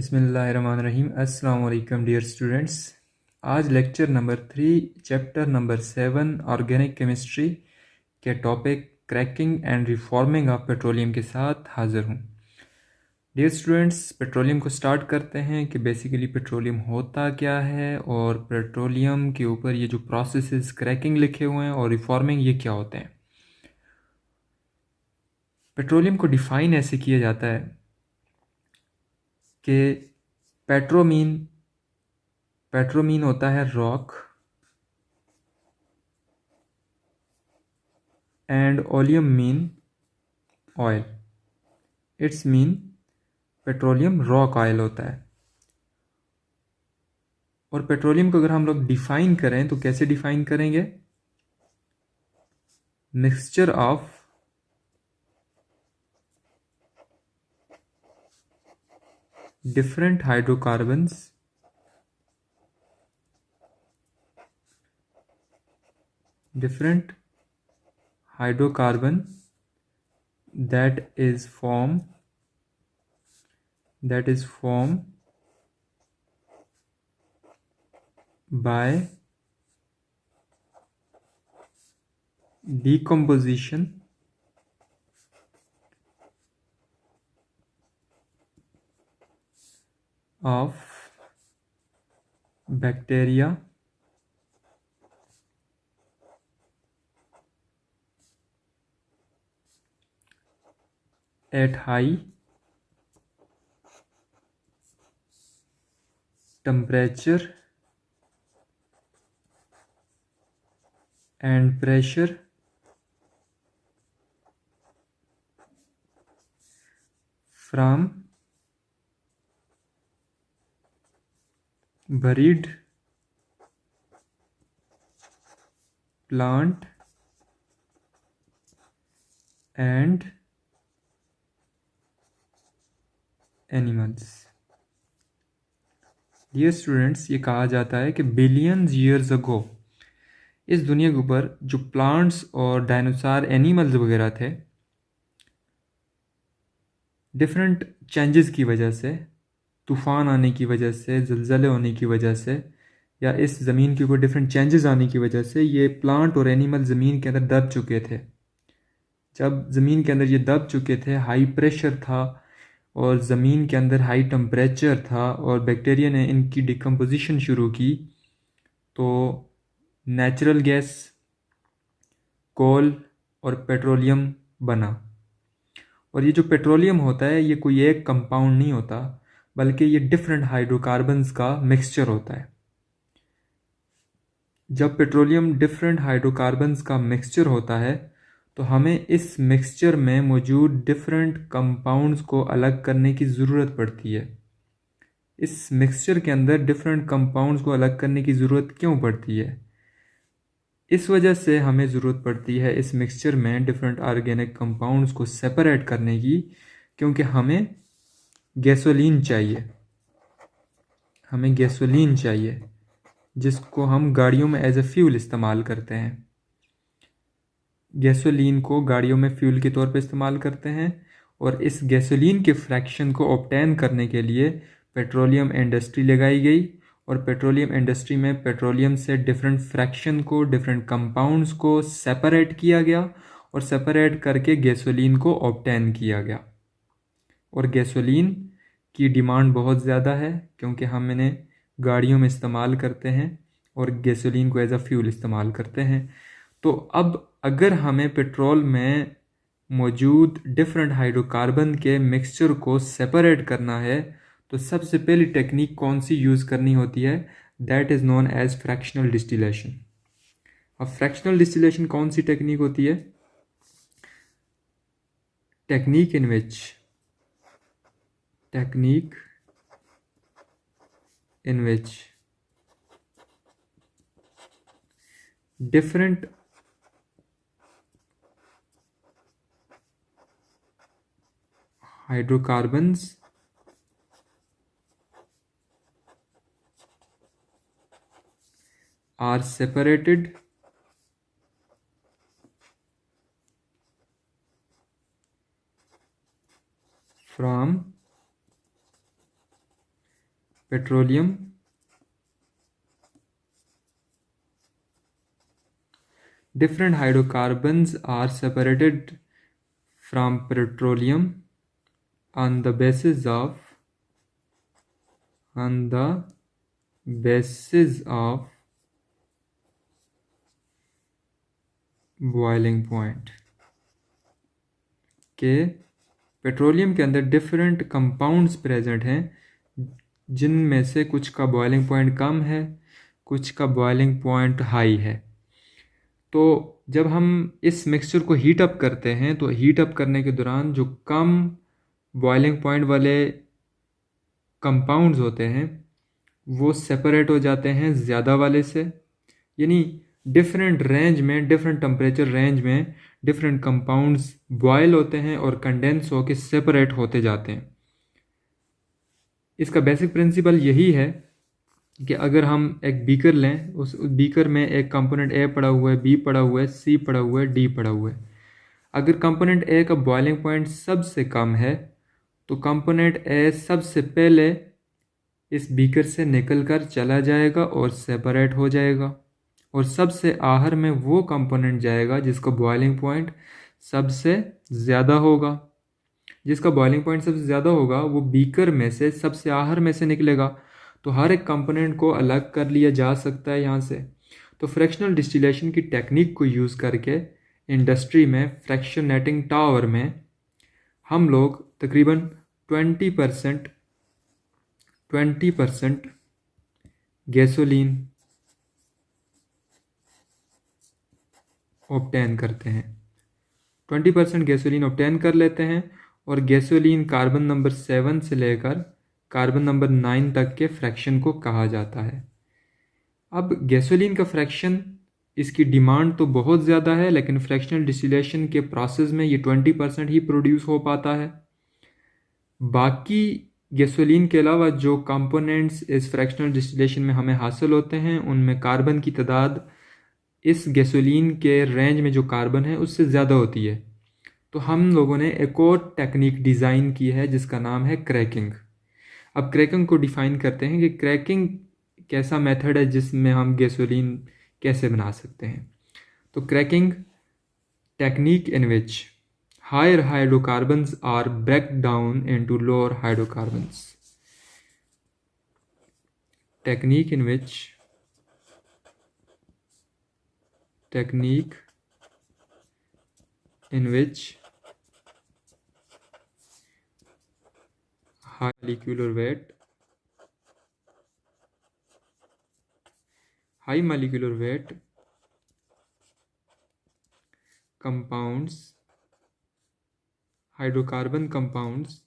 बिस्मिल्लाहिर्रहमानिर्रहीम। अस्सलाम वालेकुम डियर स्टूडेंट्स। आज lecture number 3 chapter number 7 organic chemistry के topic cracking and reforming of petroleum के साथ हाज़िर हूँ। डियर स्टूडेंट्स, पेट्रोलियम को स्टार्ट करते हैं कि बेसिकली पेट्रोलियम होता क्या है और पेट्रोलियम के ऊपर ये जो प्रोसेसेस क्रैकिंग लिखे हुए हैं और रिफॉर्मिंग ये क्या होते हैं। पेट्रोलियम को डिफ़ाइन ऐसे किया जाता है कि पेट्रोमीन होता है rock and oleum mean oil. It's mean petroleum rock oil होता है। और पेट्रोलियम को अगर हम लोग डिफाइन करें तो कैसे डिफाइन करेंगे? Mixture of different hydrocarbons that is formed by decomposition of bacteria at high temperature and pressure from buried plant and animals। Dear students, ये कहा जाता है कि बिलियंस ईयर्स अगो इस दुनिया के ऊपर जो प्लांट्स और डायनासोर एनिमल्स वगैरह थे, डिफरेंट चेंजेस की वजह से, तूफ़ान आने की वजह से, ज़लज़ले होने की वजह से, या इस ज़मीन के ऊपर डिफरेंट चेंजेस आने की वजह से ये प्लांट और एनिमल ज़मीन के अंदर दब चुके थे। जब ज़मीन के अंदर ये दब चुके थे, हाई प्रेशर था और ज़मीन के अंदर हाई टेम्परेचर था और बैक्टीरिया ने इनकी डिकम्पोजिशन शुरू की, तो नेचुरल गैस, कोल और पेट्रोलियम बना। और ये जो पेट्रोलियम होता है ये कोई एक कंपाउंड नहीं होता, बल्कि ये डिफरेंट हाइड्रोकार्बन्स का मिक्सचर होता है। जब पेट्रोलियम डिफरेंट हाइड्रोकार्बन्स का मिक्सचर होता है तो हमें इस मिक्सचर में मौजूद डिफरेंट कंपाउंड्स को अलग करने की ज़रूरत पड़ती है। इस मिक्सचर के अंदर डिफरेंट कंपाउंड्स को अलग करने की ज़रूरत क्यों पड़ती है? इस वजह से हमें ज़रूरत पड़ती है इस मिक्सचर में डिफरेंट ऑर्गेनिक कंपाउंड्स को सेपरेट करने की, क्योंकि हमें गैसोलीन चाहिए जिसको हम गाड़ियों में एज ए फ्यूल इस्तेमाल करते हैं। गैसोलीन को गाड़ियों में फ्यूल के तौर पे इस्तेमाल करते हैं और इस गैसोलीन के फ्रैक्शन को ऑब्टेन करने के लिए पेट्रोलियम इंडस्ट्री लगाई गई और पेट्रोलियम इंडस्ट्री में पेट्रोलियम से डिफरेंट फ्रैक्शन को, डिफरेंट कंपाउंड्स को सेपरेट किया गया और सेपरेट करके गैसोलीन को ऑब्टेन किया गया। और गैसोलीन की डिमांड बहुत ज़्यादा है क्योंकि हम इन्हें गाड़ियों में इस्तेमाल करते हैं और गैसोलीन को एज अ फ्यूल इस्तेमाल करते हैं। तो अब अगर हमें पेट्रोल में मौजूद डिफरेंट हाइड्रोकार्बन के मिक्सचर को सेपरेट करना है तो सबसे पहली टेक्निक कौन सी यूज़ करनी होती है? That is known as fractional distillation. अब फ्रैक्शनल डिस्टिलेशन कौन सी टेक्निक होती है? Technique in which different hydrocarbons are separated from petroleum different hydrocarbons are separated from petroleum on the basis of boiling point के petroleum के अंदर different compounds present हैं जिनमें से कुछ का बॉइलिंग पॉइंट कम है, कुछ का बॉइलिंग पॉइंट हाई है। तो जब हम इस मिक्सचर को हीट अप करते हैं तो हीट अप करने के दौरान जो कम बॉइलिंग पॉइंट वाले कंपाउंड्स होते हैं वो सेपरेट हो जाते हैं ज़्यादा वाले से, यानी डिफरेंट रेंज में, डिफरेंट टेम्परेचर रेंज में डिफरेंट कंपाउंड्स बॉयल होते हैं और कंडेंस होकर सेपरेट होते जाते हैं। इसका बेसिक प्रिंसिपल यही है कि अगर हम एक बीकर लें, उस बीकर में एक कंपोनेंट ए पड़ा हुआ है, बी पड़ा हुआ है, सी पड़ा हुआ है, डी पड़ा हुआ है। अगर कंपोनेंट ए का बॉइलिंग पॉइंट सबसे कम है तो कंपोनेंट ए सबसे पहले इस बीकर से निकल कर चला जाएगा और सेपरेट हो जाएगा, और सबसे आखिर में वो कंपोनेंट जाएगा जिसका बॉइलिंग पॉइंट सबसे ज़्यादा होगा। जिसका बॉइलिंग पॉइंट सबसे ज़्यादा होगा वो बीकर में से सबसे आखिर में से निकलेगा। तो हर एक कंपोनेंट को अलग कर लिया जा सकता है यहाँ से। तो फ्रैक्शनल डिस्टिलेशन की टेक्निक को यूज़ करके इंडस्ट्री में फ्रैक्शनेटिंग टावर में हम लोग तकरीबन 20% गैसोलीन ऑब्टेन करते हैं। 20% गैसोलीन ऑब्टेन कर लेते हैं और गैसोलीन कार्बन नंबर 7 से लेकर कार्बन नंबर 9 तक के फ्रैक्शन को कहा जाता है। अब गैसोलीन का फ्रैक्शन, इसकी डिमांड तो बहुत ज़्यादा है, लेकिन फ्रैक्शनल डिस्टिलेशन के प्रोसेस में ये 20% ही प्रोड्यूस हो पाता है। बाकी गैसोलीन के अलावा जो कंपोनेंट्स इस फ्रैक्शनल डिस्टिलेशन में हमें हासिल होते हैं उनमें कार्बन की तादाद इस गैसोलीन के रेंज में जो कार्बन है उससे ज़्यादा होती है। तो हम लोगों ने एक और टेक्निक डिज़ाइन की है जिसका नाम है क्रैकिंग। अब क्रैकिंग को डिफ़ाइन करते हैं कि क्रैकिंग कैसा मेथड है जिसमें हम गैसोलीन कैसे बना सकते हैं। तो cracking technique in which higher hydrocarbons are break down into lower hydrocarbons. Technique in which high molecular weight compounds, hydrocarbon compounds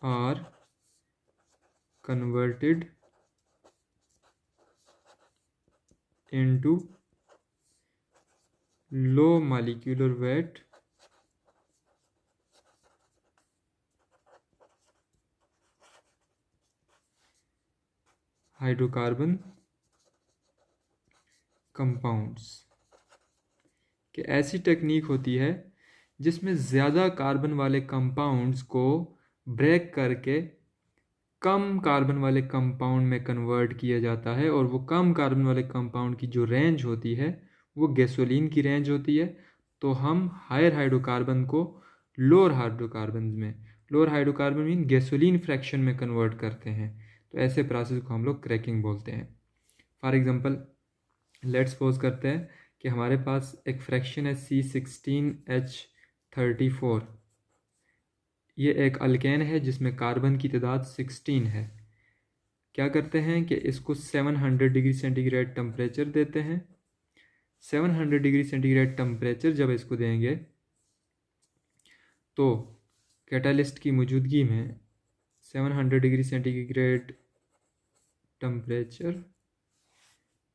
are converted into low molecular weight hydrocarbon compounds. कि ऐसी टेक्निक होती है जिसमें ज़्यादा कार्बन वाले compounds को break करके कम carbon वाले कंपाउंड में कन्वर्ट किया जाता है, और वो कम कार्बन वाले कंपाउंड की जो रेंज होती है वो गैसोलीन की रेंज होती है। तो हम हायर हाइड्रोकार्बन को lower hydrocarbon mean gasoline fraction में कन्वर्ट करते हैं। तो ऐसे प्रोसेस को हम लोग क्रैकिंग बोलते हैं। फॉर एग्जांपल लेट्स सपोज करते हैं कि हमारे पास एक फ्रैक्शन है C16H34। ये एक अल्केन है जिसमें कार्बन की तादाद 16 है। क्या करते हैं कि इसको 700 डिग्री सेंटीग्रेड टेम्परेचर देते हैं। 700 डिग्री सेंटीग्रेड टेम्परेचर जब इसको देंगे तो कैटालिस्ट की मौजूदगी में 700 डिग्री सेंटीग्रेड टेम्परेचर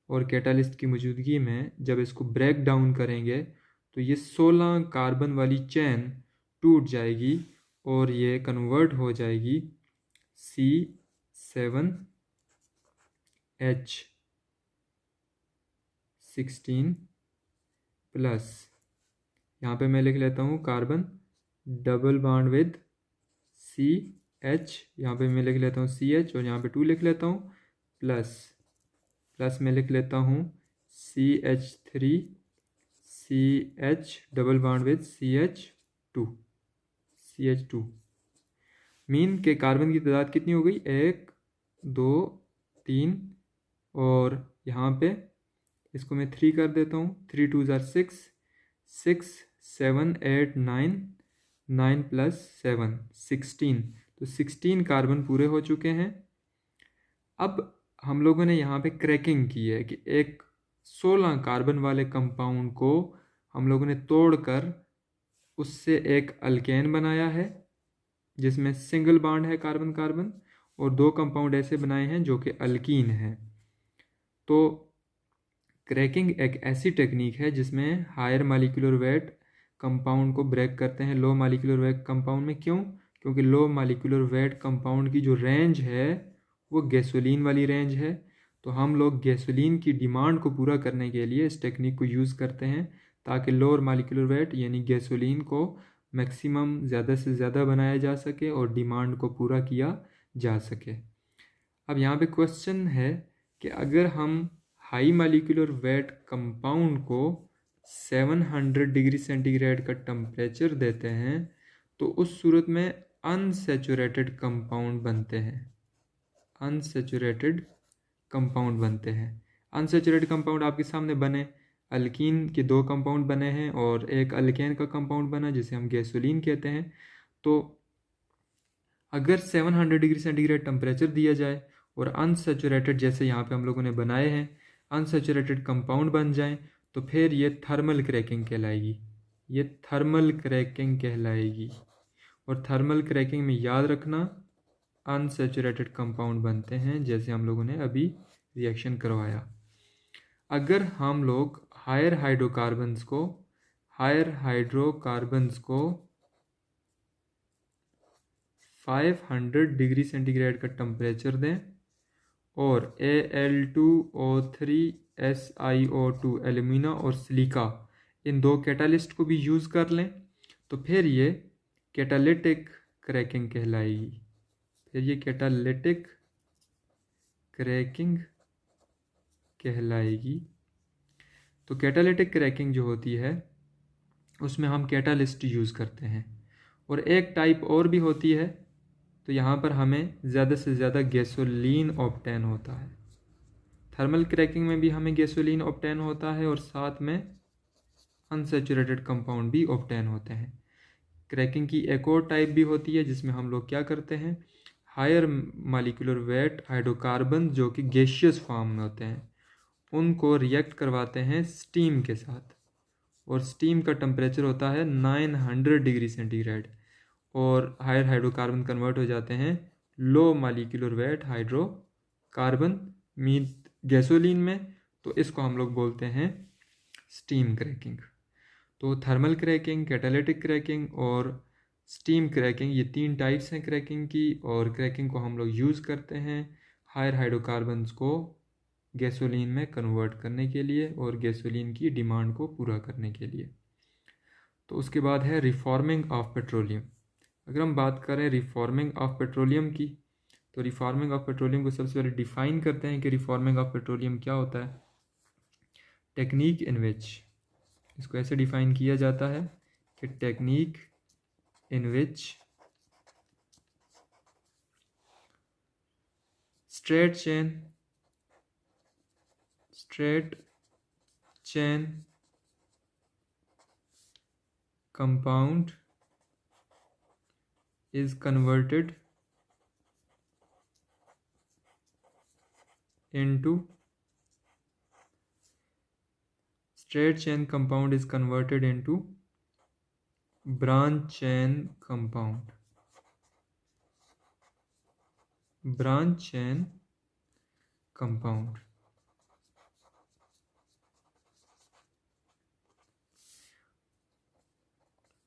और कैटालिस्ट की मौजूदगी में जब इसको ब्रेक डाउन करेंगे तो ये 16 कार्बन वाली चेन टूट जाएगी और ये कन्वर्ट हो जाएगी C7H16 प्लस, यहाँ पे मैं लिख लेता हूँ carbon double bond with CH, यहाँ पे मैं लिख लेता हूँ CH और यहाँ पे 2 लिख लेता हूँ, प्लस में लिख लेता हूँ CH3 CH double bond with CH2 mean के कार्बन की तादाद कितनी हो गई, 1 2 3, और यहाँ पे इसको मैं 3 कर देता हूँ, 3 2 ज़ार 6 6 7 8 9 9 प्लस 7 16, तो 16 कार्बन पूरे हो चुके हैं। अब हम लोगों ने यहाँ पे क्रैकिंग की है कि एक 16 कार्बन वाले कंपाउंड को हम लोगों ने तोड़कर उससे एक अल्केन बनाया है जिसमें सिंगल बॉन्ड है कार्बन कार्बन, और 2 कंपाउंड ऐसे बनाए हैं जो कि अल्कीन है। तो क्रैकिंग एक ऐसी टेक्निक है जिसमें हायर मॉलिक्यूलर वेट कंपाउंड को ब्रेक करते हैं लो मॉलिक्यूलर वेट कंपाउंड में। क्यों? क्योंकि लो मॉलिक्यूलर वेट कंपाउंड की जो रेंज है वो गैसोलीन वाली रेंज है। तो हम लोग गैसोलीन की डिमांड को पूरा करने के लिए इस टेक्निक को यूज़ करते हैं ताकि लोअर मॉलिक्यूलर वेट यानी गैसोलीन को मैक्सिमम ज़्यादा से ज़्यादा बनाया जा सके और डिमांड को पूरा किया जा सके। अब यहाँ पे क्वेश्चन है कि अगर हम हाई मॉलिक्यूलर वेट कंपाउंड को 700 डिग्री सेंटीग्रेड का टेम्परेचर देते हैं तो उस सूरत में अनसैचुरेटेड कंपाउंड बनते हैं, अनसैचुरेटेड कंपाउंड बनते हैं। अनसैचुरेटेड कंपाउंड आपके सामने बने, अल्कीन के 2 कंपाउंड बने हैं और एक अल्केन का कंपाउंड बना जिसे हम गैसोलीन कहते हैं। तो अगर 700 डिग्री सेंटीग्रेड टेम्परेचर दिया जाए और अनसैचुरेटेड जैसे यहाँ पे हम लोगों ने बनाए हैं अनसैचुरेटेड कंपाउंड बन जाएं तो फिर ये थर्मल क्रैकिंग कहलाएगी, ये थर्मल क्रैकिंग कहलाएगी। और थर्मल क्रैकिंग में याद रखना अनसैचुरेटेड कंपाउंड बनते हैं जैसे हम लोगों ने अभी रिएक्शन करवाया। अगर हम लोग हायर हाइड्रोकार्बन्स को 500 डिग्री सेंटीग्रेड का टेम्परेचर दें और Al2O3 SiO2 एल्यूमिना और सिलिका इन 2 कैटालिस्ट को भी यूज़ कर लें तो फिर ये कैटालिटिक क्रैकिंग कहलाएगी, फिर ये कैटालिटिक क्रैकिंग कहलाएगी। तो कैटालिटिक क्रैकिंग जो होती है उसमें हम कैटालिस्ट यूज़ करते हैं। और एक टाइप और भी होती है, तो यहाँ पर हमें ज़्यादा से ज़्यादा गैसोलीन ऑब्टेन होता है। थर्मल क्रैकिंग में भी हमें गैसोलीन ऑब्टेन होता है और साथ में अनसैचुरेटेड कंपाउंड भी ऑब्टेन होते हैं। क्रैकिंग की एक और टाइप भी होती है जिसमें हम लोग क्या करते हैं, हायर मॉलिक्यूलर वेट हाइड्रोकार्बन जो कि गैसियस फॉर्म में होते हैं उनको रिएक्ट करवाते हैं स्टीम के साथ, और स्टीम का टेम्परेचर होता है 900 डिग्री सेंटीग्रेड और हायर हाइड्रोकार्बन कन्वर्ट हो जाते हैं low molecular weight hydrocarbon mean gasoline में। तो इसको हम लोग बोलते हैं स्टीम क्रैकिंग। तो थर्मल क्रैकिंग, कैटालिटिक क्रैकिंग और स्टीम क्रैकिंग ये 3 टाइप्स हैं क्रैकिंग की, और क्रैकिंग को हम लोग यूज़ करते हैं हायर हाइड्रोकार्बन्स को गैसोलीन में कन्वर्ट करने के लिए और गैसोलीन की डिमांड को पूरा करने के लिए। तो उसके बाद है रिफॉर्मिंग ऑफ पेट्रोलियम। अगर हम बात करें रिफॉर्मिंग ऑफ पेट्रोलियम की तो रिफॉर्मिंग ऑफ पेट्रोलियम को सबसे पहले डिफ़ाइन करते हैं कि रिफॉर्मिंग ऑफ पेट्रोलियम क्या होता है। टेक्निक इन विच, इसको ऐसे डिफ़ाइन किया जाता है कि technique in which straight chain compound is converted into straight chain compound is converted into branch chain compound, branch chain compound।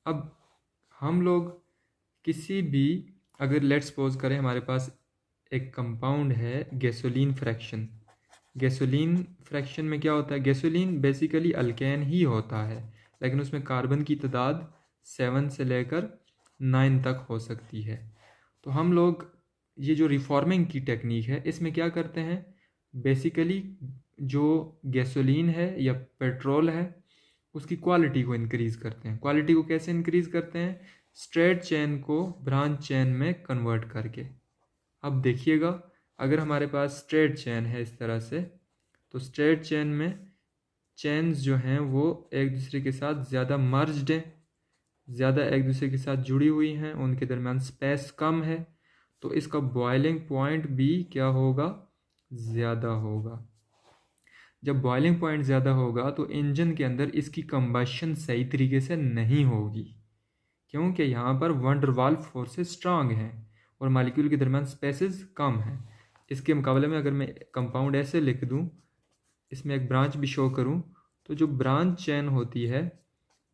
अब हम लोग किसी भी अगर लेट्स सपोज करें हमारे पास एक कंपाउंड है गैसोलीन फ्रैक्शन। गैसोलीन फ्रैक्शन में क्या होता है, गैसोलीन बेसिकली अल्केन ही होता है लेकिन उसमें कार्बन की तादाद 7 से लेकर 9 तक हो सकती है। तो हम लोग ये जो रिफॉर्मिंग की टेक्निक है इसमें क्या करते हैं, बेसिकली जो गैसोलीन है या पेट्रोल है उसकी क्वालिटी को इंक्रीज़ करते हैं। क्वालिटी को कैसे इंक्रीज़ करते हैं, स्ट्रेट चेन को ब्रांच चेन में कन्वर्ट करके। अब देखिएगा, अगर हमारे पास स्ट्रेट चेन है इस तरह से, तो स्ट्रेट चेन में चेन्स जो हैं वो एक दूसरे के साथ ज़्यादा मर्ज्ड हैं, ज़्यादा एक दूसरे के साथ जुड़ी हुई हैं, उनके दरमियान स्पेस कम है, तो इसका बॉइलिंग पॉइंट भी क्या होगा, ज़्यादा होगा। जब बॉइलिंग पॉइंट ज़्यादा होगा तो इंजन के अंदर इसकी कंबशन सही तरीके से नहीं होगी, क्योंकि यहाँ पर वंडर वाल फोर्सेस स्ट्रांग हैं और मालिक्यूल के दरमियान स्पेसेस कम हैं। इसके मुकाबले में अगर मैं कंपाउंड ऐसे लिख दूँ, इसमें एक ब्रांच भी शो करूँ, तो जो ब्रांच चेन होती है,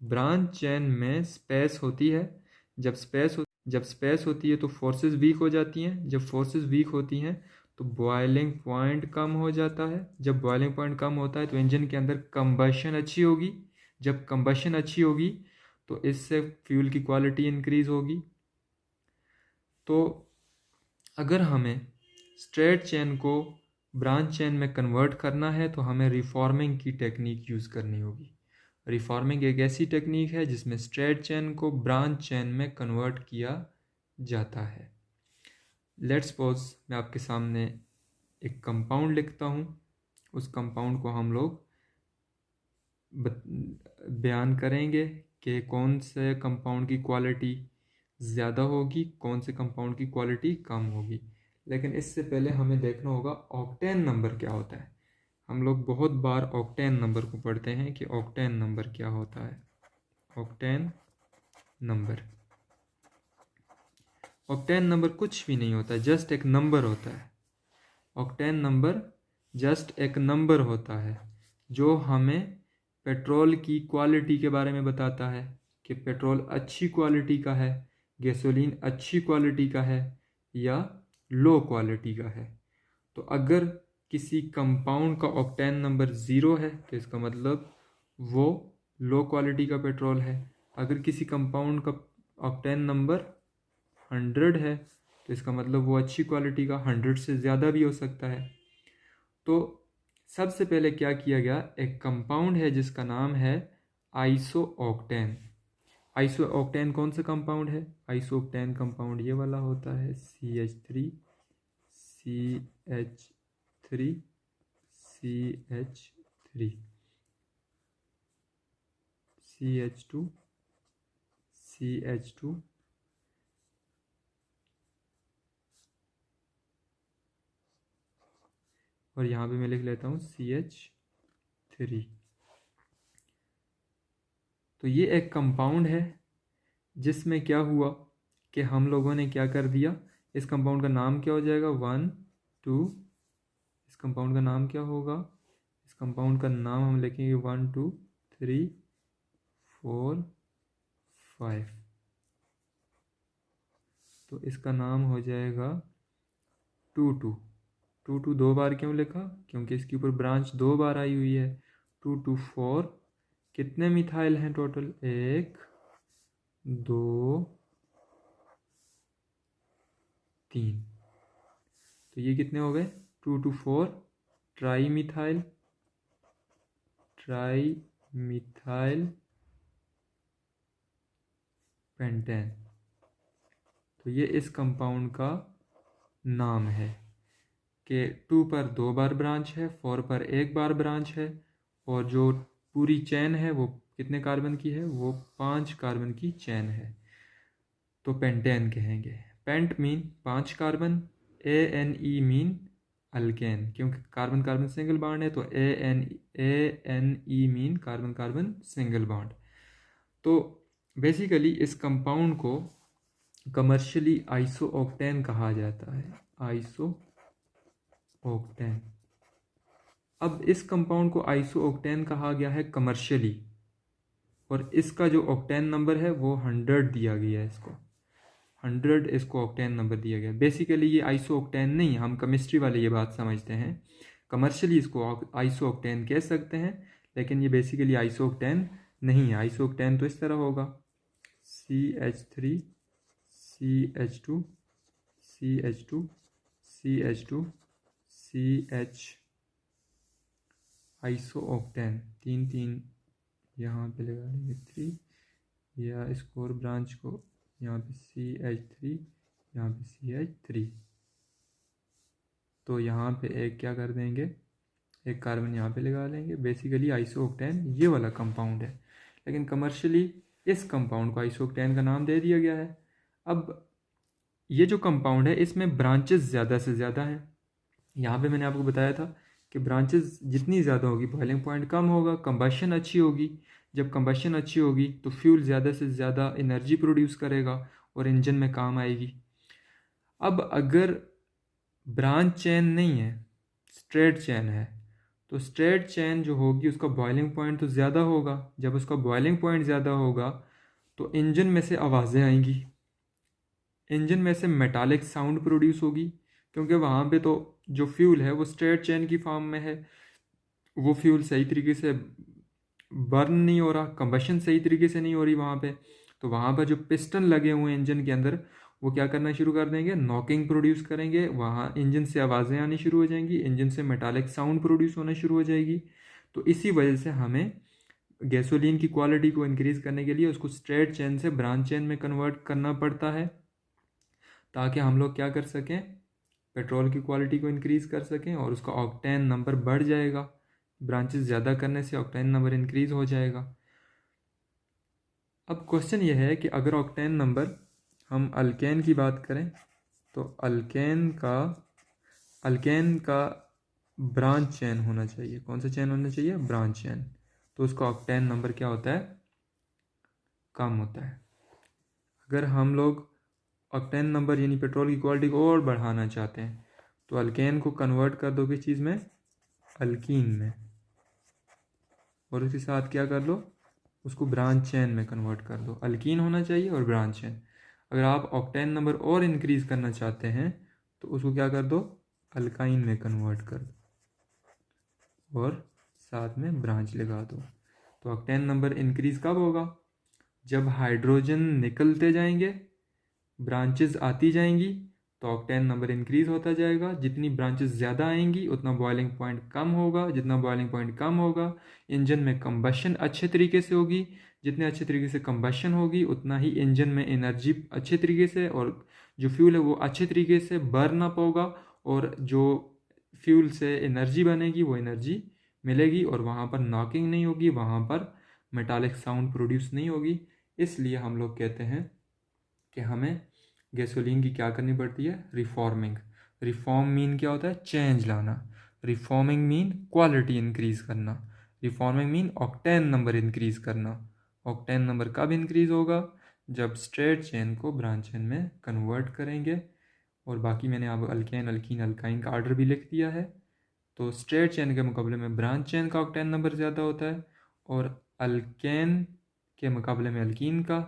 ब्रांच चेन में स्पेस होती है। जब स्पेस होती है तो फोर्सेस वीक हो जाती हैं। जब फोर्सेस वीक होती हैं तो बॉइलिंग पॉइंट कम हो जाता है। जब बॉइलिंग पॉइंट कम होता है तो इंजन के अंदर कंबशन अच्छी होगी। जब कंबशन अच्छी होगी तो इससे फ्यूल की क्वालिटी इंक्रीज होगी। तो अगर हमें स्ट्रेट चेन को ब्रांच चेन में कन्वर्ट करना है तो हमें रिफॉर्मिंग की टेक्निक यूज़ करनी होगी। रिफॉर्मिंग एक ऐसी टेक्निक है जिसमें स्ट्रेट चेन को ब्रांच चेन में कन्वर्ट किया जाता है। लेट्स सपोज मैं आपके सामने एक कंपाउंड लिखता हूँ, उस कंपाउंड को हम लोग बयान करेंगे कि कौन से कंपाउंड की क्वालिटी ज़्यादा होगी, कौन से कंपाउंड की क्वालिटी कम होगी। लेकिन इससे पहले हमें देखना होगा ऑक्टेन नंबर क्या होता है। हम लोग बहुत बार ऑक्टेन नंबर को पढ़ते हैं कि ऑक्टेन नंबर क्या होता है। ऑक्टेन नंबर, ऑक्टेन नंबर कुछ भी नहीं होता, जस्ट एक नंबर होता है। ऑक्टेन नंबर जस्ट एक नंबर होता है जो हमें पेट्रोल की क्वालिटी के बारे में बताता है कि पेट्रोल अच्छी क्वालिटी का है, गैसोलीन अच्छी क्वालिटी का है या लो क्वालिटी का है। तो अगर किसी कंपाउंड का ऑक्टेन नंबर 0 है तो इसका मतलब वो लो क्वालिटी का पेट्रोल है। अगर किसी कंपाउंड का ऑक्टेन नंबर 100 है तो इसका मतलब वो अच्छी क्वालिटी का, 100 से ज़्यादा भी हो सकता है। तो सबसे पहले क्या किया गया, एक कंपाउंड है जिसका नाम है आइसो ऑक्टेन। आइसो ऑक्टेन कौन सा कंपाउंड है, आइसो ऑक्टेन कंपाउंड ये वाला होता है, CH3 CH3 CH3 CH2 CH2 और यहाँ पे मैं लिख लेता हूँ CH3। तो ये एक कंपाउंड है जिसमें क्या हुआ कि हम लोगों ने क्या कर दिया, इस कंपाउंड का नाम क्या हो जाएगा, 1 2, इस कंपाउंड का नाम क्या होगा, इस कंपाउंड का नाम हम लिखेंगे 1 2 3 4 5। तो इसका नाम हो जाएगा 2 2। 2 2 दो बार क्यों लिखा, क्योंकि इसके ऊपर ब्रांच 2 बार आई हुई है। 2 2 4, कितने मिथाइल हैं टोटल, 1 2 3। तो ये कितने हो गए, 2 2 4 ट्राई मिथाइल पेंटेन। तो ये इस कंपाउंड का नाम है कि 2 पर 2 बार ब्रांच है, 4 पर 1 बार ब्रांच है, और जो पूरी चेन है वो कितने कार्बन की है, वो 5 कार्बन की चेन है, तो पेंटेन कहेंगे। Pent mean 5 carbon, ANE mean alkane, क्योंकि कार्बन कार्बन सिंगल बॉन्ड है, तो ANE mean carbon carbon single bond. तो बेसिकली इस कंपाउंड को कमर्शियली आइसो ऑक्टेन कहा जाता है, आइसो ऑक्टेन। अब इस कंपाउंड को आइसो ऑक्टेन कहा गया है कमर्शियली, और इसका जो ऑक्टेन नंबर है वो 100 दिया गया है, इसको 100 इसको ऑक्टेन नंबर दिया गया। बेसिकली ये आइसो ऑक्टेन नहीं, हम केमिस्ट्री वाले ये बात समझते हैं, कमर्शियली इसको आइसो ऑक्टेन कह सकते हैं, लेकिन ये बेसिकली आइसो ऑक्टेन नहीं है। आइसो ऑक्टेन तो इस तरह होगा, CH3 CH2 CH2 CH iso octane, 3 यहाँ पे लगा लेंगे 3, या इस कोर ब्रांच को यहाँ पे CH3, यहाँ पे CH3, तो यहाँ पे एक क्या कर देंगे, एक कार्बन यहाँ पे लगा लेंगे। बेसिकली आइसो ऑक्टेन ये वाला कंपाउंड है, लेकिन कमर्शियली इस कंपाउंड को आइसो ऑक्टेन का नाम दे दिया गया है। अब ये जो कंपाउंड है इसमें ब्रांचेस ज़्यादा से ज़्यादा है। यहाँ पे मैंने आपको बताया था कि ब्रांचेस जितनी ज़्यादा होगी बॉइलिंग पॉइंट कम होगा, कंबशन अच्छी होगी। जब कंबशन अच्छी होगी तो फ्यूल ज़्यादा से ज़्यादा एनर्जी प्रोड्यूस करेगा और इंजन में काम आएगी। अब अगर ब्रांच चेन नहीं है, स्ट्रेट चेन है, तो स्ट्रेट चेन जो होगी उसका बॉइलिंग पॉइंट तो ज़्यादा होगा। जब उसका बॉइलिंग पॉइंट ज़्यादा होगा तो इंजन में से आवाज़ें आएंगी, इंजन में से मेटालिक साउंड प्रोड्यूस होगी, क्योंकि वहाँ पे तो जो फ्यूल है वो स्ट्रेट चेन की फॉर्म में है, वो फ्यूल सही तरीके से बर्न नहीं हो रहा, कंबशन सही तरीके से नहीं हो रही वहाँ पे। तो वहाँ पर जो पिस्टन लगे हुए हैं इंजन के अंदर, वो क्या करना शुरू कर देंगे, नॉकिंग प्रोड्यूस करेंगे, वहाँ इंजन से आवाज़ें आनी शुरू हो जाएंगी, इंजन से मेटालिक साउंड प्रोड्यूस होना शुरू हो जाएगी। तो इसी वजह से हमें गैसोलीन की क्वालिटी को इंक्रीज़ करने के लिए उसको स्ट्रेट चेन से ब्रांच चेन में कन्वर्ट करना पड़ता है, ताकि हम लोग क्या कर सकें, पेट्रोल की क्वालिटी को इंक्रीज़ कर सकें और उसका ऑक्टेन नंबर बढ़ जाएगा। ब्रांचेस ज़्यादा करने से ऑक्टेन नंबर इंक्रीज़ हो जाएगा। अब क्वेश्चन ये है कि अगर ऑक्टेन नंबर, हम अल्केन की बात करें तो अल्केन का ब्रांच चेन होना चाहिए। कौन सा चेन होना चाहिए, ब्रांच चेन। तो उसका ऑक्टेन नंबर क्या होता है, कम होता है। अगर हम लोग ऑक्टेन नंबर यानी पेट्रोल की क्वालिटी को और बढ़ाना चाहते हैं तो अल्केन को कन्वर्ट कर दो किस चीज़ में, अल्कीन में, और उसके साथ क्या कर लो, उसको ब्रांच चेन में कन्वर्ट कर दो। अल्कीन होना चाहिए और ब्रांच चेन। अगर आप ऑक्टेन नंबर और इंक्रीज़ करना चाहते हैं तो उसको क्या कर दो, अल्काइन में कन्वर्ट कर दो और साथ में ब्रांच लगा दो। तो ऑक्टेन नंबर इंक्रीज़ कब होगा, जब हाइड्रोजन निकलते जाएंगे, ब्रांचेस आती जाएंगी, तो ऑक्टेन नंबर इंक्रीज़ होता जाएगा। जितनी ब्रांचेस ज़्यादा आएंगी उतना बॉइलिंग पॉइंट कम होगा, जितना बॉइलिंग पॉइंट कम होगा इंजन में कंबशन अच्छे तरीके से होगी, जितने अच्छे तरीके से कंबशन होगी उतना ही इंजन में एनर्जी अच्छे तरीके से, और जो फ्यूल है वो अच्छे तरीके से बर्न अप होगा, और जो फ्यूल से एनर्जी बनेगी वो एनर्जी मिलेगी, और वहाँ पर नॉकिंग नहीं होगी, वहाँ पर मेटालिक साउंड प्रोड्यूस नहीं होगी। इसलिए हम लोग कहते हैं कि हमें गैसोलीन की क्या करनी पड़ती है, रिफॉर्मिंग। रिफॉर्म मीन क्या होता है, चेंज लाना। रिफॉर्मिंग मीन क्वालिटी इंक्रीज करना। Reforming mean octane number increase करना। ऑक्टेन नंबर कब इंक्रीज होगा, जब स्ट्रेट चेन को ब्रांच चेन में कन्वर्ट करेंगे। और बाकी मैंने अब अल्केन, अल्कीन, अल्काइन का ऑर्डर भी लिख दिया है। तो स्ट्रेट चेन के मुकाबले में ब्रांच चेन का ऑक्टेन नंबर ज़्यादा होता है, और अल्केन के मुकाबले में अल्कीन का,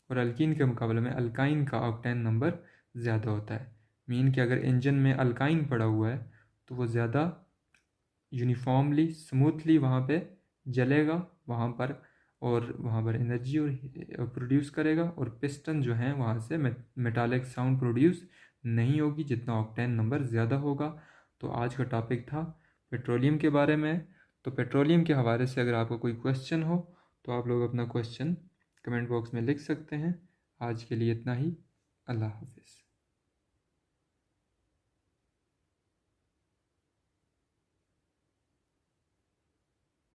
और अल्कीन के मुकाबले में अल्काइन का ऑक्टेन नंबर ज़्यादा होता है। मीन कि अगर इंजन में अल्काइन पड़ा हुआ है तो वो ज़्यादा यूनिफॉर्मली, स्मूथली वहाँ पे जलेगा वहाँ पर, और वहाँ पर एनर्जी और प्रोड्यूस करेगा, और पिस्टन जो हैं वहाँ से मेटालिक साउंड प्रोड्यूस नहीं होगी जितना ऑक्टेन नंबर ज़्यादा होगा। तो आज का टॉपिक था पेट्रोलियम के बारे में। तो पेट्रोलियम के हवाले से अगर आपको कोई क्वेश्चन हो तो आप लोग अपना क्वेश्चन कमेंट बॉक्स में लिख सकते हैं। आज के लिए इतना ही। अल्लाह हाफिज़।